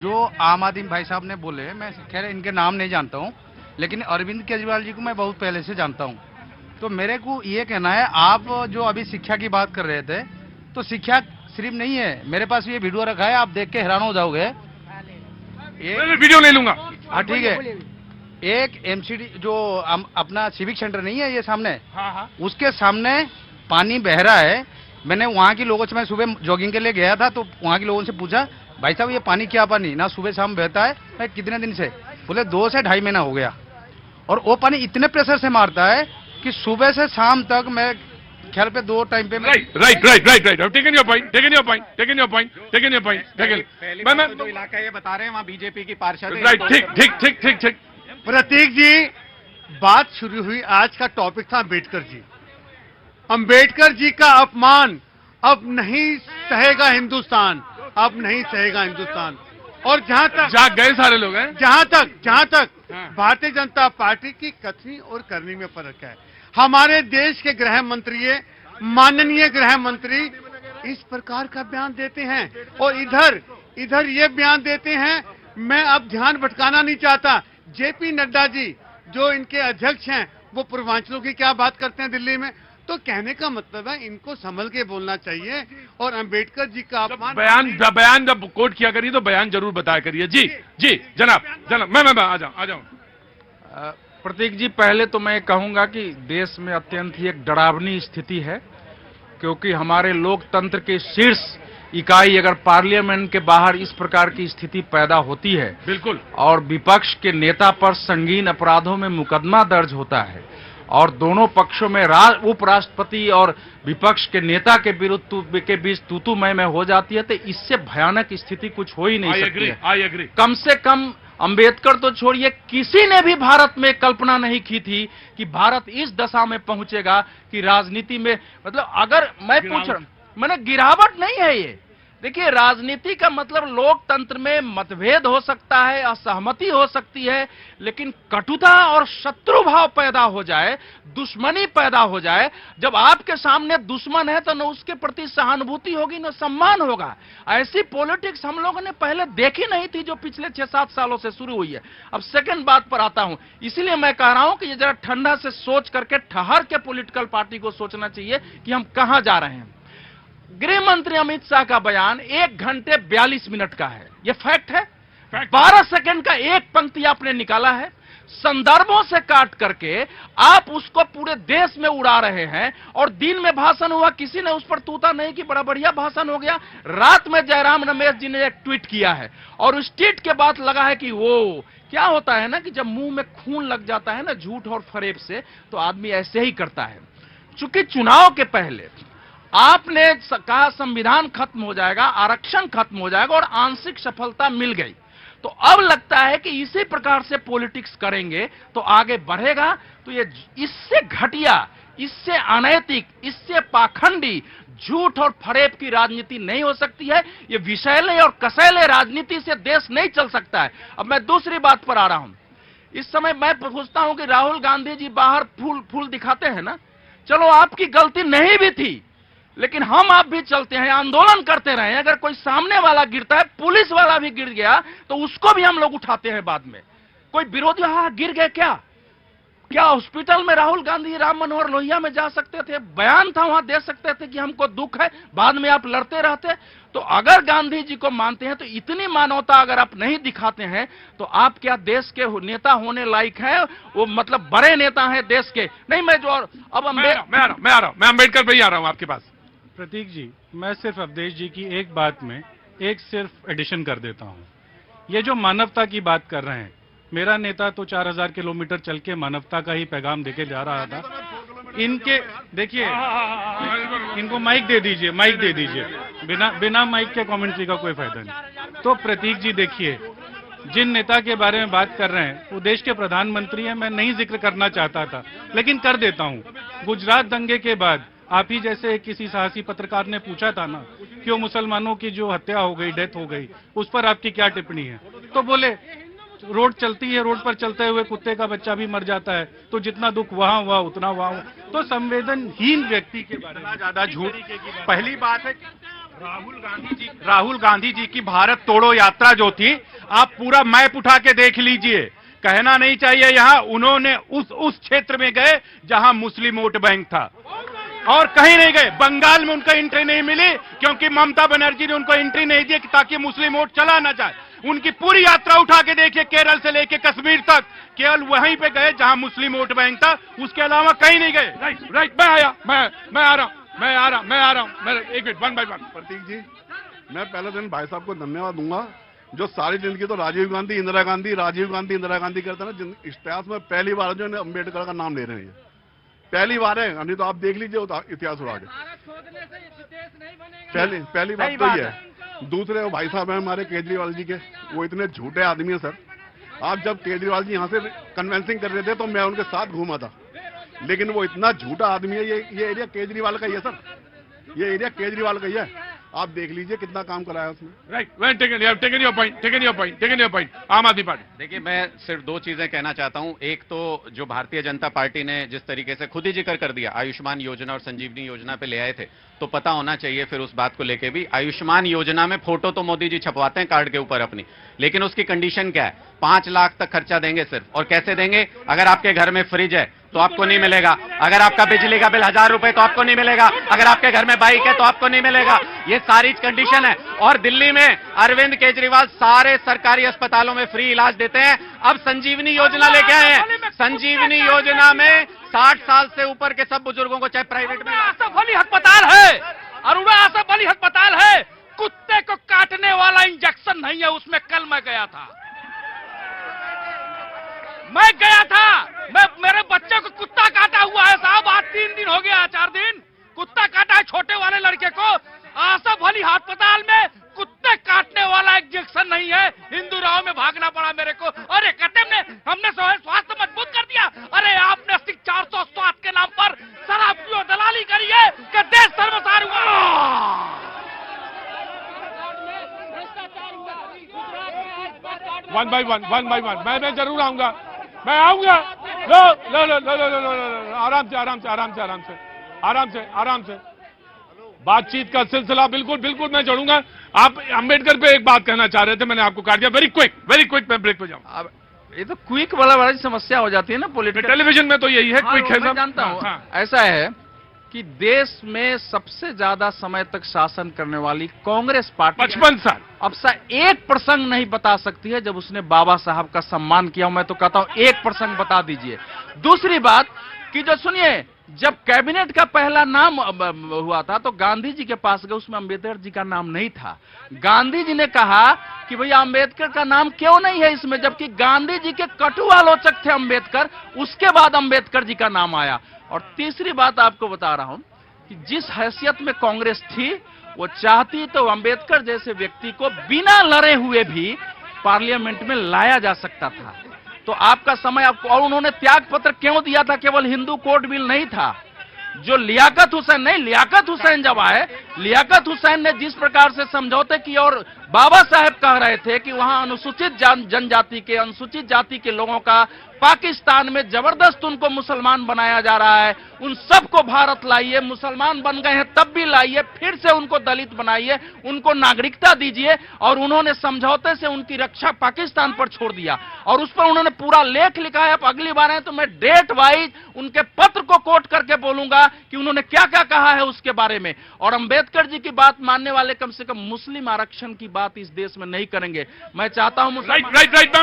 जो आम आदमी भाई साहब ने बोले, मैं खैर इनके नाम नहीं जानता हूँ, लेकिन अरविंद केजरीवाल जी को मैं बहुत पहले से जानता हूँ। तो मेरे को ये कहना है, आप जो अभी शिक्षा की बात कर रहे थे, तो शिक्षा सिर्फ नहीं है, मेरे पास ये वीडियो रखा है, आप देख के हैरान हो जाओगे। मैं वीडियो ले लूंगा। हाँ ठीक है। एक एमसीडी जो अपना सिविक सेंटर नहीं है ये सामने, हाँ। उसके सामने पानी बह रहा है। मैंने वहाँ के लोगों से, मैं सुबह जॉगिंग के लिए गया था, तो वहाँ के लोगों से पूछा, भाई साहब ये पानी क्या पानी, ना सुबह शाम बहता है, मैं कितने दिन से, बोले 2 से 2.5 महीना हो गया। और वो पानी इतने प्रेशर से मारता है कि सुबह से शाम तक मैं ख्याल पे 2 टाइम पे राइट टेकन योर पॉइंट। मैं जो इलाका ये बता रहे हैं वहाँ बीजेपी की पार्षद है। राइट ठीक। प्रतीक जी, बात शुरू हुई, आज का टॉपिक था अम्बेडकर जी। अम्बेडकर जी का अपमान अब नहीं सहेगा हिंदुस्तान, अब नहीं सहेगा हिंदुस्तान। और जहां गए सारे लोग हैं, जहां तक हाँ। भारतीय जनता पार्टी की कथनी और करनी में फर्क है। हमारे देश के गृह मंत्री, माननीय गृह मंत्री इस प्रकार का बयान देते हैं और इधर ये बयान देते हैं। मैं अब ध्यान भटकाना नहीं चाहता। जेपी नड्डा जी जो इनके अध्यक्ष हैं, वो पूर्वांचलों की क्या बात करते हैं दिल्ली में। तो कहने का मतलब है इनको संभल के बोलना चाहिए। और अंबेडकर जी का अपमान, बयान जब कोट किया करिए तो बयान जरूर बताया करिए। जी जनाब मैं आ जाऊं। प्रतीक जी, पहले तो मैं कहूंगा कि देश में अत्यंत ही एक डरावनी स्थिति है, क्योंकि हमारे लोकतंत्र के शीर्ष इकाई अगर पार्लियामेंट के बाहर इस प्रकार की स्थिति पैदा होती है, बिल्कुल, और विपक्ष के नेता पर संगीन अपराधों में मुकदमा दर्ज होता है और दोनों पक्षों में उपराष्ट्रपति और विपक्ष के नेता के विरुद्ध के बीच तूतू में हो जाती है, तो इससे भयानक स्थिति कुछ हो ही नहीं सकती है। I agree. कम से कम अंबेडकर तो छोड़िए, किसी ने भी भारत में कल्पना नहीं की थी कि भारत इस दशा में पहुंचेगा कि राजनीति में, मतलब अगर मैं पूछ रहा हूं, मैंने गिरावट नहीं है ये। देखिए, राजनीति का मतलब लोकतंत्र में मतभेद हो सकता है, असहमति हो सकती है, लेकिन कटुता और शत्रु भाव पैदा हो जाए, दुश्मनी पैदा हो जाए, जब आपके सामने दुश्मन है तो न उसके प्रति सहानुभूति होगी न सम्मान होगा। ऐसी पॉलिटिक्स हम लोगों ने पहले देखी नहीं थी जो पिछले 6-7 सालों से शुरू हुई है। अब सेकंड बात पर आता हूं, इसीलिए मैं कह रहा हूं कि ये जरा ठंडा से सोच करके ठहर के पॉलिटिकल पार्टी को सोचना चाहिए कि हम कहां जा रहे हैं। गृह मंत्री अमित शाह का बयान 1 घंटे 42 मिनट का है, यह फैक्ट है। 12 सेकंड का एक पंक्ति आपने निकाला है, संदर्भों से काट करके आप उसको पूरे देश में उड़ा रहे हैं। और दिन में भाषण हुआ, किसी ने उस पर तूता नहीं कि बड़ा बढ़िया भाषण हो गया। रात में जयराम रमेश जी ने एक ट्वीट किया है और उस ट्वीट के बाद लगा है कि वो क्या होता है ना कि जब मुंह में खून लग जाता है ना झूठ और फरेब से, तो आदमी ऐसे ही करता है। चूंकि चुनाव के पहले आपने कहा संविधान खत्म हो जाएगा, आरक्षण खत्म हो जाएगा और आंशिक सफलता मिल गई, तो अब लगता है कि इसी प्रकार से पॉलिटिक्स करेंगे तो आगे बढ़ेगा। तो ये इससे घटिया, इससे अनैतिक, इससे पाखंडी, झूठ और फरेब की राजनीति नहीं हो सकती है। ये विषैले और कसैले राजनीति से देश नहीं चल सकता है। अब मैं दूसरी बात पर आ रहा हूं। इस समय मैं पूछता हूं कि राहुल गांधी जी बाहर फूल दिखाते हैं ना, चलो आपकी गलती नहीं भी थी, लेकिन हम आप भी चलते हैं, आंदोलन करते रहे। अगर कोई सामने वाला गिरता है, पुलिस वाला भी गिर गया, तो उसको भी हम लोग उठाते हैं बाद में। कोई विरोधी गिर गए, क्या हॉस्पिटल में राहुल गांधी राम मनोहर लोहिया में जा सकते थे, बयान था वहां दे सकते थे कि हमको दुख है, बाद में आप लड़ते रहते। तो अगर गांधी जी को मानते हैं तो इतनी मानवता अगर आप नहीं दिखाते हैं तो आप क्या देश के नेता होने लायक हैं? वो मतलब बड़े नेता हैं देश के नहीं। मैं जो अब मैं अम्बेडकर पे ही आ रहा हूं आपके पास। प्रतीक जी, मैं सिर्फ अवधेश जी की एक बात में एक सिर्फ एडिशन कर देता हूं। ये जो मानवता की बात कर रहे हैं, मेरा नेता तो 4000 किलोमीटर चल के मानवता का ही पैगाम देके जा रहा था। इनके देखिए, इनको माइक दे दीजिए, बिना माइक के कमेंट्री का कोई फायदा नहीं। तो प्रतीक जी देखिए, जिन नेता के बारे में बात कर रहे हैं वो देश के प्रधानमंत्री हैं। मैं नहीं जिक्र करना चाहता था लेकिन कर देता हूं। गुजरात दंगे के बाद आप ही जैसे किसी साहसी पत्रकार ने पूछा था ना कि वो मुसलमानों की जो हत्या हो गई, डेथ हो गई, उस पर आपकी क्या टिप्पणी है? तो बोले रोड चलती है, रोड पर चलते हुए कुत्ते का बच्चा भी मर जाता है, तो जितना दुख वहां हुआ उतना वहां हुआ। तो संवेदनहीन व्यक्ति के बारे में ज्यादा झूठ। पहली बात है राहुल गांधी जी की भारत तोड़ो यात्रा जो थी, आप पूरा मैप उठा के देख लीजिए। कहना नहीं चाहिए यहां, उन्होंने उस क्षेत्र में गए जहां मुस्लिम वोट बैंक था और कहीं नहीं गए। बंगाल में उनको एंट्री नहीं मिली क्योंकि ममता बनर्जी ने उनको एंट्री नहीं दी ताकि मुस्लिम वोट चला ना जाए। उनकी पूरी यात्रा उठा के देखिए, केरल से लेके कश्मीर तक, केवल वहीं पे गए जहां मुस्लिम वोट बैंक था, उसके अलावा कहीं नहीं गए। राइट, मैं आया, मैं आ रहा हूं, एक मिनट, वन बाय वन। प्रतीक जी, मैं पहले दिन भाई साहब को धन्यवाद दूंगा, जो सारी जिंदगी तो राजीव गांधी इंदिरा गांधी करता ना, इतिहास में पहली बार जो अम्बेडकर का नाम ले रहे हैं, पहली बार है। नहीं तो आप देख लीजिए इतिहास उड़ा के, पहली बात तो ये है। दूसरे भाई साहब हैं हमारे केजरीवाल जी के, वो इतने झूठे आदमी है सर। आप जब केजरीवाल जी यहाँ से कन्वेंसिंग कर रहे थे तो मैं उनके साथ घूमा था, लेकिन वो इतना झूठा आदमी है। ये एरिया केजरीवाल का ही है सर, ये एरिया केजरीवाल का ही है। आप देख लीजिए कितना काम कराया उसने। Right, taken your point. आम आदमी पार्टी, देखिए, मैं सिर्फ दो चीजें कहना चाहता हूं। एक तो जो भारतीय जनता पार्टी ने जिस तरीके से खुद ही जिक्र कर दिया, आयुष्मान योजना और संजीवनी योजना पे ले आए थे, तो पता होना चाहिए फिर उस बात को लेके भी। आयुष्मान योजना में फोटो तो मोदी जी छपवाते हैं कार्ड के ऊपर अपनी, लेकिन उसकी कंडीशन क्या है? 5 लाख तक खर्चा देंगे सिर्फ। और कैसे देंगे? अगर आपके घर में फ्रिज है तो आपको नहीं मिलेगा, अगर आपका बिजली का बिल 1000 रुपए तो आपको नहीं मिलेगा, अगर आपके घर में बाइक है तो आपको नहीं मिलेगा। ये सारी कंडीशन है। और दिल्ली में अरविंद केजरीवाल सारे सरकारी अस्पतालों में फ्री इलाज देते हैं। अब संजीवनी योजना लेके आए हैं। संजीवनी योजना में 60 साल से ऊपर के सब बुजुर्गों को, चाहे प्राइवेट में, आसफ अली अस्पताल है, अरुणा आसफ अली अस्पताल है, कुत्ते को काटने वाला इंजेक्शन नहीं है उसमें। कल मैं गया था, मेरे बच्चे को कुत्ता काटा हुआ है साहब, आज 3 दिन हो गया, 4 दिन कुत्ता काटा है छोटे वाले लड़के को। आसफ अली अस्पताल में कुत्ते काटने वाला इंजेक्शन नहीं है। हिंदू राव में भागना पड़ा मेरे को। अरे कहते हमने स्वास्थ्य मजबूत कर दिया। अरे आपने 400 के नाम पर शराब की दलाली करी है कि देश सर्वसार हुआ। One by one. मैं जरूर आऊंगा, मैं आऊंगा। लो, आराम से। बातचीत का सिलसिला बिल्कुल मैं जोड़ूंगा। आप अंबेडकर पे एक बात कहना चाह रहे थे, मैंने आपको काट दिया। वेरी क्विक, मैं ब्रेक पे जाऊं। ये तो क्विक वाला बड़ी समस्या हो जाती है ना पॉलिटिकल। टेलीविजन में तो यही है, क्विक है। मैं जानता हूं। हाँ। ऐसा है कि देश में सबसे ज्यादा समय तक शासन करने वाली कांग्रेस पार्टी 55 साल। अब एक प्रसंग नहीं बता सकती है जब उसने बाबा साहब का सम्मान किया। मैं तो कहता हूं एक प्रसंग बता दीजिए। दूसरी बात कि जो सुनिए, जब कैबिनेट का पहला नाम हुआ था तो गांधी जी के पास गए, उसमें अंबेडकर जी का नाम नहीं था। गांधी जी ने कहा कि भैया अंबेडकर का नाम क्यों नहीं है इसमें, जबकि गांधी जी के कटु आलोचक थे अंबेडकर। उसके बाद अंबेडकर जी का नाम आया। और तीसरी बात आपको बता रहा हूं कि जिस हैसियत में कांग्रेस थी, वो चाहती तो अंबेडकर जैसे व्यक्ति को बिना लड़े हुए भी पार्लियामेंट में लाया जा सकता था। तो आपका समय आपको, और उन्होंने त्याग पत्र क्यों दिया था? केवल हिंदू कोड बिल नहीं था। जो लियाकत हुसैन जब आए, लियाकत हुसैन ने जिस प्रकार से समझौते किए और बाबा साहेब कह रहे थे कि वहां अनुसूचित जनजाति के, अनुसूचित जाति के लोगों का पाकिस्तान में जबरदस्त उनको मुसलमान बनाया जा रहा है, उन सबको भारत लाइए, मुसलमान बन गए हैं तब भी लाइए, फिर से उनको दलित बनाइए, उनको नागरिकता दीजिए। और उन्होंने समझौते से उनकी रक्षा पाकिस्तान पर छोड़ दिया और उस पर उन्होंने पूरा लेख लिखा है। अब अगली बार है तो मैं डेट वाइज उनके पत्र को कोट करके बोलूंगा कि उन्होंने क्या क्या कहा है उसके बारे में। और अंबेडकर जी की बात मानने वाले कम से कम मुस्लिम आरक्षण की बात इस देश में नहीं करेंगे। मैं चाहता हूं राइट